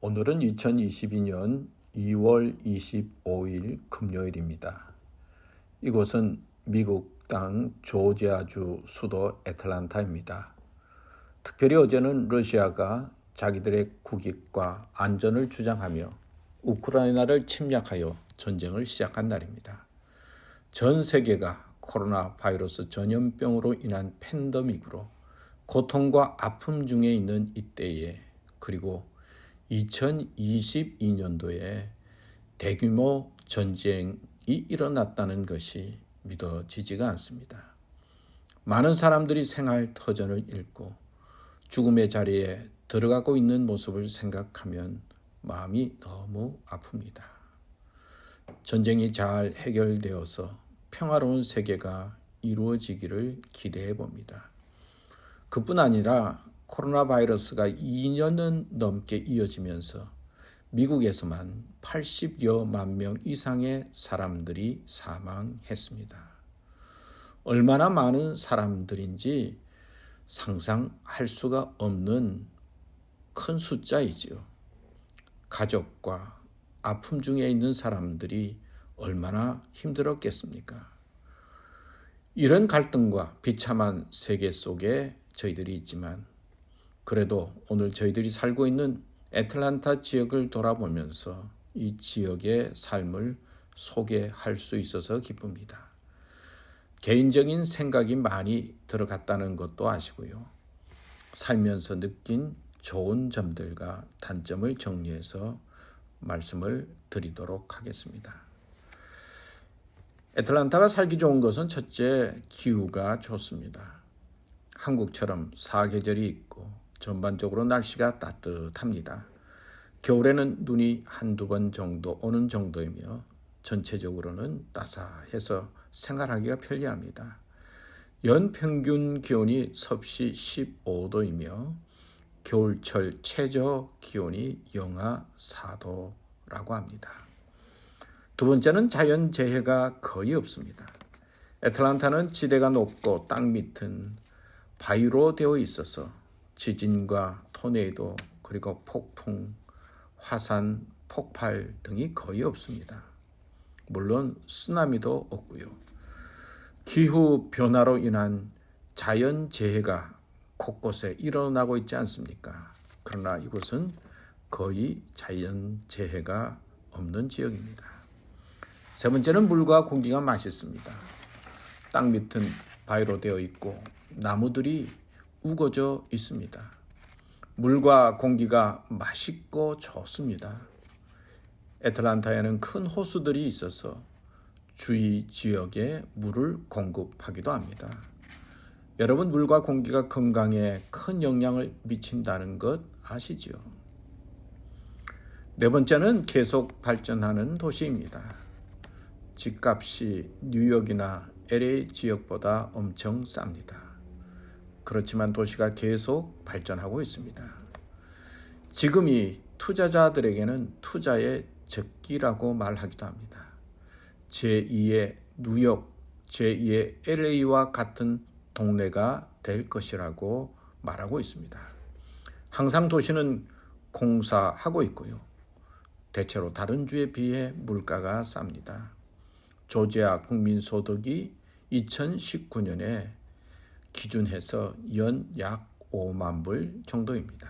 오늘은 2022년 2월 25일 금요일입니다. 이곳은 미국 땅 조지아주 수도 애틀랜타입니다. 특별히 어제는 러시아가 자기들의 국익과 안전을 주장하며 우크라이나를 침략하여 전쟁을 시작한 날입니다. 전 세계가 코로나 바이러스 전염병으로 인한 팬데믹으로 고통과 아픔 중에 있는 이때에, 그리고 2022년도에 대규모 전쟁이 일어났다는 것이 믿어지지가 않습니다. 많은 사람들이 생활 터전을 잃고 죽음의 자리에 들어가고 있는 모습을 생각하면 마음이 너무 아픕니다. 전쟁이 잘 해결되어서 평화로운 세계가 이루어지기를 기대해 봅니다. 그뿐 아니라 코로나 바이러스가 2년은 넘게 이어지면서 미국에서만 80여만 명 이상의 사람들이 사망했습니다. 얼마나 많은 사람들인지 상상할 수가 없는 큰 숫자이지요. 가족과 아픔 중에 있는 사람들이 얼마나 힘들었겠습니까? 이런 갈등과 비참한 세계 속에 저희들이 있지만, 그래도 오늘 저희들이 살고 있는 애틀랜타 지역을 돌아보면서 이 지역의 삶을 소개할 수 있어서 기쁩니다. 개인적인 생각이 많이 들어갔다는 것도 아시고요. 살면서 느낀 좋은 점들과 단점을 정리해서 말씀을 드리도록 하겠습니다. 애틀랜타가 살기 좋은 것은 첫째, 기후가 좋습니다. 한국처럼 사계절이 있고 전반적으로 날씨가 따뜻합니다. 겨울에는 눈이 한두 번 정도 오는 정도이며 전체적으로는 따사해서 생활하기가 편리합니다. 연평균 기온이 섭씨 15도이며 겨울철 최저 기온이 영하 4도라고 합니다. 두 번째는 자연재해가 거의 없습니다. 애틀랜타는 지대가 높고 땅 밑은 바위로 되어 있어서 지진과 토네이도, 그리고 폭풍, 화산, 폭발 등이 거의 없습니다. 물론 쓰나미도 없고요. 기후 변화로 인한 자연재해가 곳곳에 일어나고 있지 않습니까? 그러나 이곳은 거의 자연재해가 없는 지역입니다. 세 번째는 물과 공기가 맛있습니다. 땅 밑은 바위로 되어 있고 나무들이 우거져 있습니다. 물과 공기가 맛있고 좋습니다. 애틀랜타에는 큰 호수들이 있어서 주위 지역에 물을 공급하기도 합니다. 여러분, 물과 공기가 건강에 큰 영향을 미친다는 것 아시죠? 네 번째는 계속 발전하는 도시입니다. 집값이 뉴욕이나 LA 지역보다 엄청 쌉니다. 그렇지만 도시가 계속 발전하고 있습니다. 지금이 투자자들에게는 투자의 적기라고 말하기도 합니다. 제2의 뉴욕, 제2의 LA와 같은 동네가 될 것이라고 말하고 있습니다. 항상 도시는 공사하고 있고요. 대체로 다른 주에 비해 물가가 쌉니다. 조지아 국민소득이 2019년에 기준해서 연 약 5만 불 정도입니다.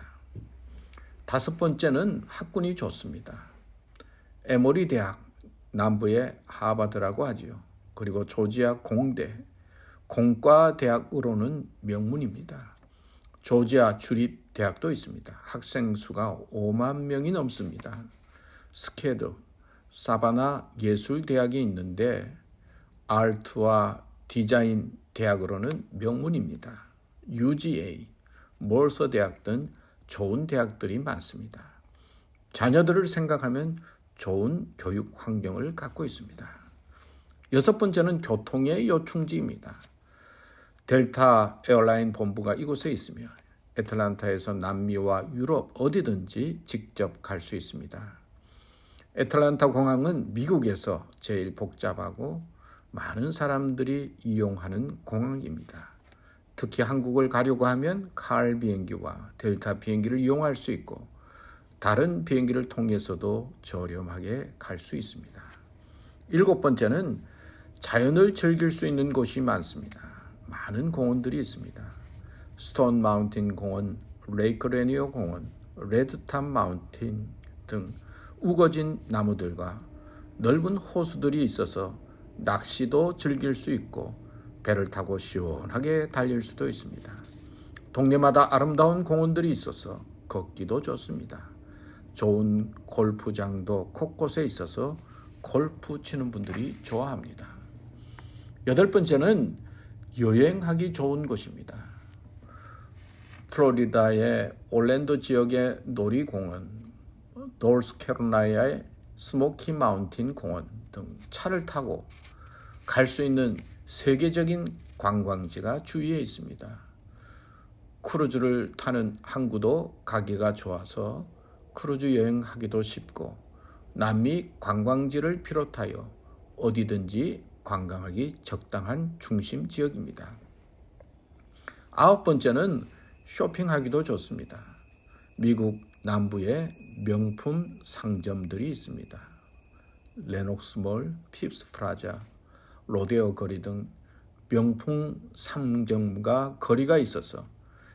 다섯 번째는 학군이 좋습니다. 에모리 대학, 남부의 하버드라고 하지요. 그리고 조지아 공대, 공과대학으로는 명문입니다. 조지아 주립대학도 있습니다. 학생 수가 5만 명이 넘습니다. 스케드, 사바나 예술대학이 있는데 아트와 디자인 대학으로는 명문입니다. UGA, 몰서 대학 등 좋은 대학들이 많습니다. 자녀들을 생각하면 좋은 교육 환경을 갖고 있습니다. 여섯 번째는 교통의 요충지입니다. 델타 에어라인 본부가 이곳에 있으며 애틀랜타에서 남미와 유럽 어디든지 직접 갈 수 있습니다. 애틀랜타 공항은 미국에서 제일 복잡하고 많은 사람들이 이용하는 공항입니다. 특히 한국을 가려고 하면 칼 비행기와 델타 비행기를 이용할 수 있고, 다른 비행기를 통해서도 저렴하게 갈 수 있습니다. 7번째는 자연을 즐길 수 있는 곳이 많습니다. 많은 공원들이 있습니다. 스톤 마운틴 공원, 레이크 레니어 공원, 레드탑 마운틴 등 우거진 나무들과 넓은 호수들이 있어서 낚시도 즐길 수 있고 배를 타고 시원하게 달릴 수도 있습니다. 동네마다 아름다운 공원들이 있어서 걷기도 좋습니다. 좋은 골프장도 곳곳에 있어서 골프 치는 분들이 좋아합니다. 8번째는 여행하기 좋은 곳입니다. 플로리다의 올랜도 지역의 놀이공원, 노스캐롤라이나의 스모키 마운틴 공원 등 차를 타고 갈 수 있는 세계적인 관광지가 주위에 있습니다. 크루즈를 타는 항구도 가기가 좋아서 크루즈 여행하기도 쉽고 남미 관광지를 비롯하여 어디든지 관광하기 적당한 중심 지역입니다. 9번째는 쇼핑하기도 좋습니다. 미국 남부에 명품 상점들이 있습니다. 레녹스몰, 핍스 프라자, 로데오 거리 등 명품 상점과 거리가 있어서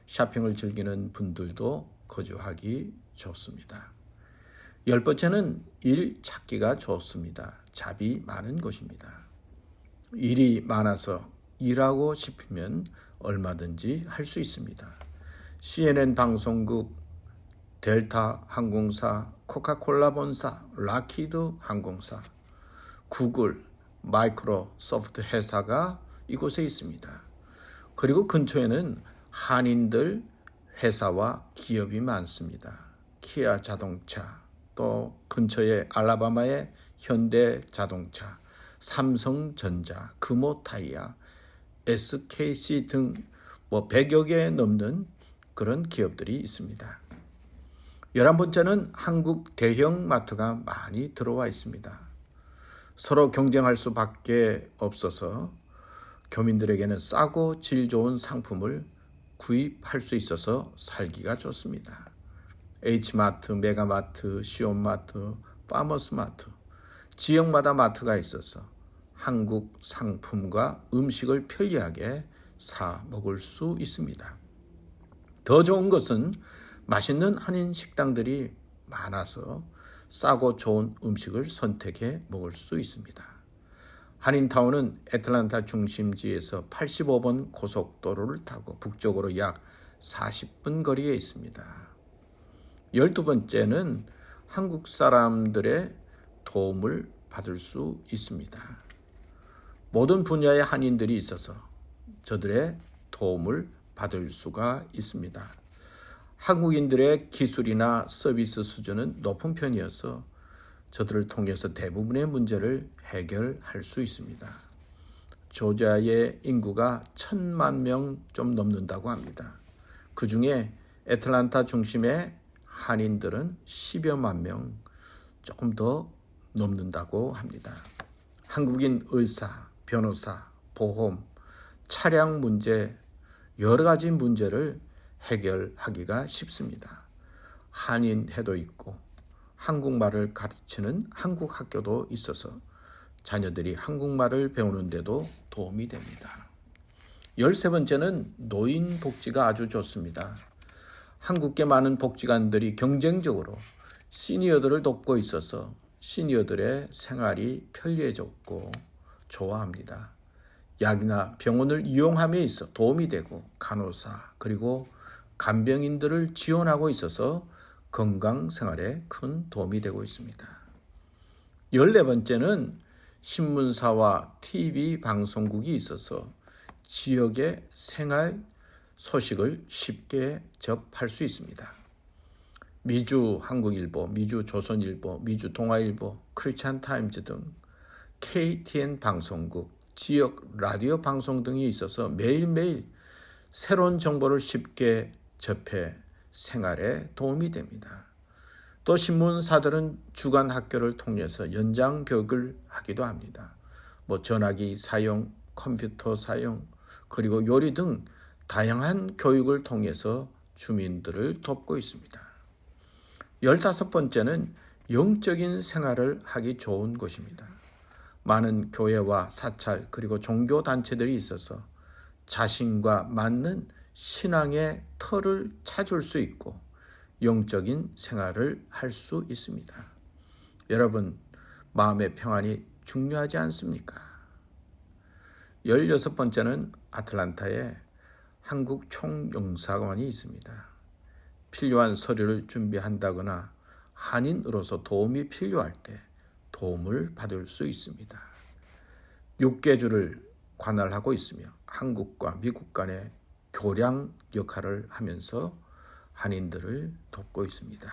쇼핑을 즐기는 분들도 거주하기 좋습니다. 10번째는 일 찾기가 좋습니다. 잡이 많은 곳입니다. 일이 많아서 일하고 싶으면 얼마든지 할 수 있습니다. CNN 방송국, 델타 항공사, 코카콜라 본사, 락히드 항공사, 구글, 마이크로소프트 회사가 이곳에 있습니다. 그리고 근처에는 한인들 회사와 기업이 많습니다. 키아 자동차, 또 근처에 알라바마의 현대 자동차, 삼성전자, 금호타이어, SKC 등 100여 개 넘는 그런 기업들이 있습니다. 11번째는 한국 대형 마트가 많이 들어와 있습니다. 서로 경쟁할 수밖에 없어서 교민들에게는 싸고 질 좋은 상품을 구입할 수 있어서 살기가 좋습니다. H마트, 메가마트, 시온마트, 파머스마트, 지역마다 마트가 있어서 한국 상품과 음식을 편리하게 사 먹을 수 있습니다. 더 좋은 것은 맛있는 한인 식당들이 많아서 싸고 좋은 음식을 선택해 먹을 수 있습니다. 한인타운은 애틀랜타 중심지에서 85번 고속도로를 타고 북쪽으로 약 40분 거리에 있습니다. 12번째는 한국 사람들의 도움을 받을 수 있습니다. 모든 분야의 한인들이 있어서 저들의 도움을 받을 수가 있습니다. 한국인들의 기술이나 서비스 수준은 높은 편이어서 저들을 통해서 대부분의 문제를 해결할 수 있습니다. 조지아의 인구가 1,000만 명 좀 넘는다고 합니다. 그 중에 애틀랜타 중심의 한인들은 10여만 명 조금 더 넘는다고 합니다. 한국인 의사, 변호사, 보험, 차량 문제, 여러 가지 문제를 해결하기가 쉽습니다. 한인회도 있고 한국말을 가르치는 한국 학교도 있어서 자녀들이 한국말을 배우는 데도 도움이 됩니다. 13번째는 노인 복지가 아주 좋습니다. 한국계 많은 복지관들이 경쟁적으로 시니어들을 돕고 있어서 시니어들의 생활이 편리해졌고 좋아합니다. 약이나 병원을 이용함에 있어 도움이 되고 간호사 그리고 간병인들을 지원하고 있어서 건강 생활에 큰 도움이 되고 있습니다. 14번째는 신문사와 TV 방송국이 있어서 지역의 생활 소식을 쉽게 접할 수 있습니다. 미주 한국일보, 미주 조선일보, 미주 동아일보, 크리스찬 타임즈 등 KTN 방송국, 지역 라디오 방송 등이 있어서 매일매일 새로운 정보를 쉽게 접해 생활에 도움이 됩니다. 또 신문사들은 주간 학교를 통해서 연장 교육을 하기도 합니다. 전화기 사용, 컴퓨터 사용, 그리고 요리 등 다양한 교육을 통해서 주민들을 돕고 있습니다. 15번째는 영적인 생활을 하기 좋은 곳입니다. 많은 교회와 사찰 그리고 종교 단체들이 있어서 자신과 맞는 신앙의 터를 찾을 수 있고 영적인 생활을 할 수 있습니다. 여러분, 마음의 평안이 중요하지 않습니까? 16번째는 아틀란타에 한국 총영사관이 있습니다. 필요한 서류를 준비한다거나 한인으로서 도움이 필요할 때 도움을 받을 수 있습니다. 육계주를 관할하고 있으며 한국과 미국 간의 교량 역할을 하면서 한인들을 돕고 있습니다.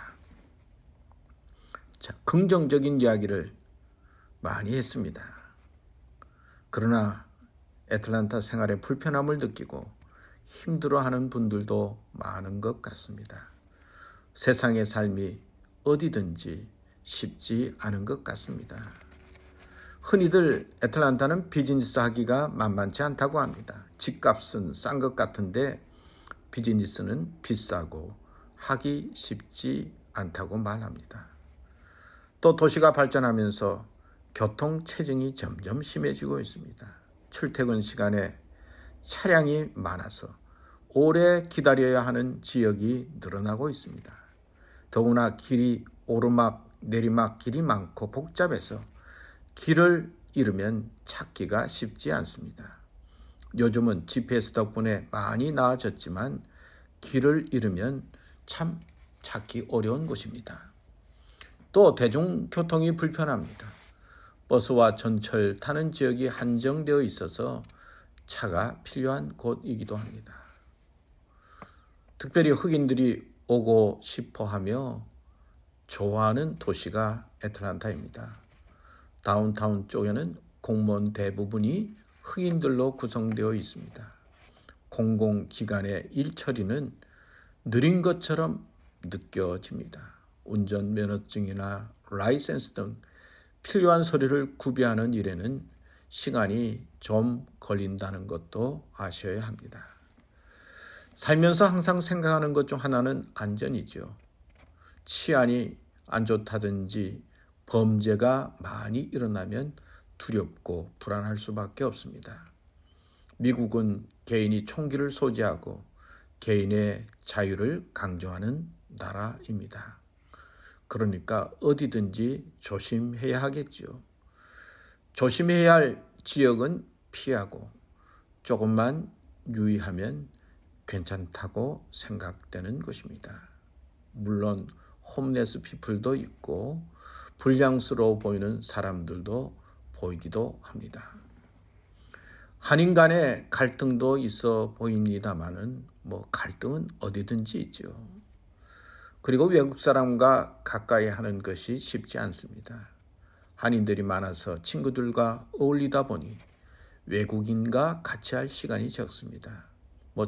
자, 긍정적인 이야기를 많이 했습니다. 그러나 애틀란타 생활에 불편함을 느끼고 힘들어하는 분들도 많은 것 같습니다. 세상의 삶이 어디든지 쉽지 않은 것 같습니다. 흔히들 애틀란타는 비즈니스 하기가 만만치 않다고 합니다. 집값은 싼 것 같은데 비즈니스는 비싸고 하기 쉽지 않다고 말합니다. 또 도시가 발전하면서 교통 체증이 점점 심해지고 있습니다. 출퇴근 시간에 차량이 많아서 오래 기다려야 하는 지역이 늘어나고 있습니다. 더구나 길이 오르막 내리막 길이 많고 복잡해서 길을 잃으면 찾기가 쉽지 않습니다. 요즘은 GPS 덕분에 많이 나아졌지만 길을 잃으면 참 찾기 어려운 곳입니다. 또 대중교통이 불편합니다. 버스와 전철 타는 지역이 한정되어 있어서 차가 필요한 곳이기도 합니다. 특별히 흑인들이 오고 싶어 하며 좋아하는 도시가 애틀란타입니다. 다운타운 쪽에는 공무원 대부분이 흑인들로 구성되어 있습니다. 공공기관의 일처리는 느린 것처럼 느껴집니다. 운전면허증이나 라이센스 등 필요한 서류를 구비하는 일에는 시간이 좀 걸린다는 것도 아셔야 합니다. 살면서 항상 생각하는 것 중 하나는 안전이죠. 치안이 안 좋다든지 범죄가 많이 일어나면 두렵고 불안할 수밖에 없습니다. 미국은 개인이 총기를 소지하고 개인의 자유를 강조하는 나라입니다. 그러니까 어디든지 조심해야 하겠죠. 조심해야 할 지역은 피하고 조금만 유의하면 괜찮다고 생각되는 것입니다. 물론 홈레스 피플도 있고 불량스러워 보이는 사람들도 보이기도 합니다. 한인 간의 갈등도 있어 보입니다만은 갈등은 어디든지 있죠. 그리고 외국 사람과 가까이 하는 것이 쉽지 않습니다. 한인들이 많아서 친구들과 어울리다 보니 외국인과 같이 할 시간이 적습니다.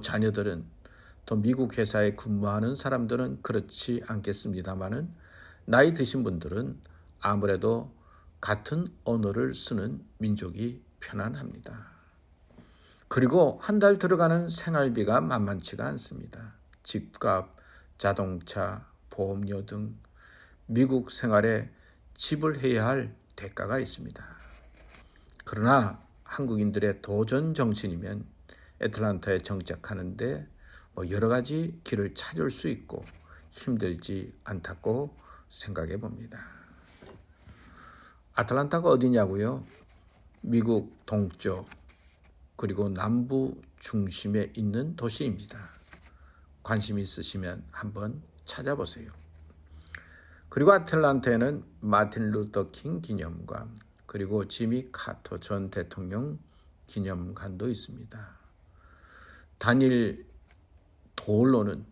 자녀들은 또 미국 회사에 근무하는 사람들은 그렇지 않겠습니다만은 나이 드신 분들은 아무래도 같은 언어를 쓰는 민족이 편안합니다. 그리고 한 달 들어가는 생활비가 만만치가 않습니다. 집값, 자동차, 보험료 등 미국 생활에 지불해야 할 대가가 있습니다. 그러나 한국인들의 도전 정신이면 애틀란타에 정착하는데 여러 가지 길을 찾을 수 있고 힘들지 않다고 생각해 봅니다. 아틀란타가 어디냐고요? 미국 동쪽 그리고 남부 중심에 있는 도시입니다. 관심 있으시면 한번 찾아보세요. 그리고 아틀란타에는 마틴 루터 킹 기념관 그리고 지미 카터 전 대통령 기념관도 있습니다. 단일 도로는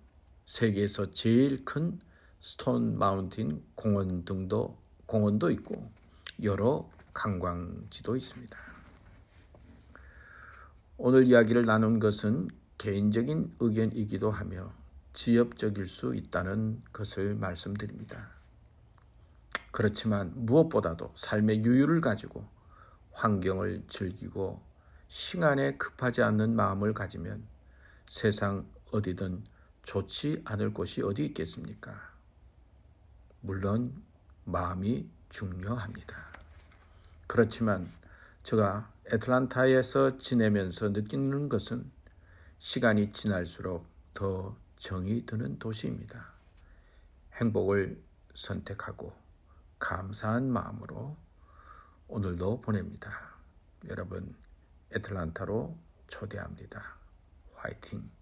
세계에서 제일 큰 스톤 마운틴 공원도 있고 여러 관광지도 있습니다. 오늘 이야기를 나눈 것은 개인적인 의견이기도 하며 지엽적일 수 있다는 것을 말씀드립니다. 그렇지만 무엇보다도 삶의 여유를 가지고 환경을 즐기고 시간에 급하지 않는 마음을 가지면 세상 어디든 좋지 않을 곳이 어디 있겠습니까? 물론 마음이 중요합니다. 그렇지만 제가 애틀란타에서 지내면서 느끼는 것은 시간이 지날수록 더 정이 드는 도시입니다. 행복을 선택하고 감사한 마음으로 오늘도 보냅니다. 여러분, 애틀란타로 초대합니다. 화이팅!